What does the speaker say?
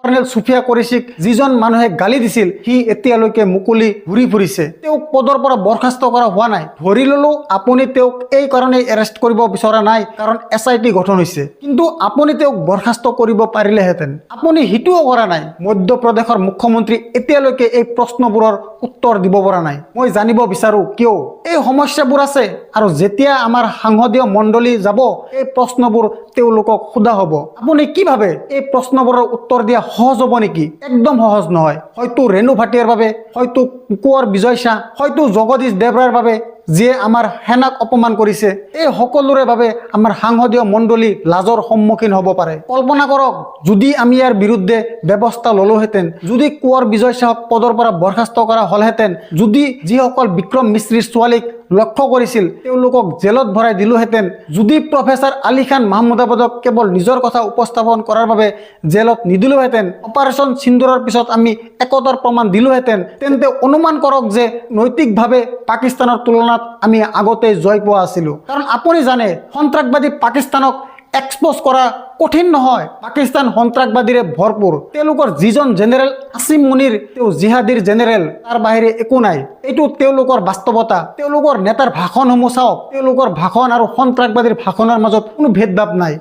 Colonel Sufia কুৰেশ্বীক যিজন মানুহে গালি দিছিল সি এতিয়ালৈকে মুকলি ঘূৰি ফুৰিছে। তেওঁক পদৰ পৰা বৰখাস্ত কৰা হোৱা নাই। ধৰি ললো আপুনি তেওঁক এই কাৰণেই এৰেষ্ট কৰিব বিচৰা নাই কাৰণ SIT গঠন হৈছে, কিন্তু আপুনি তেওঁক বৰখাস্ত কৰিব পাৰিলেহেঁতেন। আপুনি সিটোও কৰা নাই। মধ্যপ্ৰদেশৰ মুখ্যমন্ত্ৰী এতিয়ালৈকে এই প্ৰশ্নবোৰৰ উত্তৰ দিব পৰা নাই। মই জানিব বিচাৰো কিয় এই সমস্যাবোৰ আছে, আৰু যেতিয়া আমাৰ সাংসদীয় মণ্ডলী যাব এই প্ৰশ্নবোৰ তেওঁলোকক সোধা হ'ব। আপুনি কি ভাবে এই প্ৰশ্নবোৰৰ উত্তৰ দিয়া সহজ হ'ব নেকি? একদম সহজ নহয়। হয়তো ৰেণু ভাটিয়াৰ বাবে, হয়তো কোঁৱৰ বিজয় শাহ, হয়তো জগদীশ দেৱৰায়ৰ বাবে যিয়ে আমাৰ সেনাক অপমান কৰিছে, এই সকলোৰে বাবে আমাৰ সাংসদীয় মণ্ডলী লাজৰ সন্মুখীন হ'ব পাৰে। কল্পনা কৰক যদি আমি ইয়াৰ বিৰুদ্ধে ব্যৱস্থা ললোহেঁতেন, যদি কোঁৱৰ বিজয় শাহক পদৰ পৰা বৰখাস্ত কৰা হ'লহেঁতেন, যদি যিসকল বিক্ৰম মিস্ত্ৰীৰ ছোৱালীক লক্ষ্য কৰিছিল তেওঁলোকক জেলত ভৰাই দিলোহেঁতেন, যদি প্ৰফেচাৰ আলী খান মাহমুদাবাদক কেৱল নিজৰ কথা উপস্থাপন কৰাৰ বাবে জেলত নিদিলোহেঁতেন, অপাৰেশ্যন সিন্দুৰৰ পিছত আমি একতাৰ প্ৰমাণ দিলোহেঁতেন, তেন্তে অনুমান কৰক যে নৈতিকভাৱে পাকিস্তানৰ তুলনাত আমি আগতেই জয় পোৱা আছিলোঁ। কাৰণ আপুনি জানে সন্ত্ৰাসবাদী পাকিস্তানক এক্সপ'জ কৰা কঠিন নহয়। পাকিস্তান সন্ত্ৰাসবাদীৰে ভৰপূৰ। তেওঁলোকৰ যিজন জেনেৰেল আসিম মুনিৰ, তেওঁ জিহাদীৰ জেনেৰেল, তাৰ বাহিৰে একো নাই। এইটো তেওঁলোকৰ বাস্তৱতা। তেওঁলোকৰ নেতাৰ ভাষণসমূহ চাওক, তেওঁলোকৰ ভাষণ আৰু সন্ত্ৰাসবাদীৰ ভাষণৰ মাজত কোনো ভেদভাৱ নাই।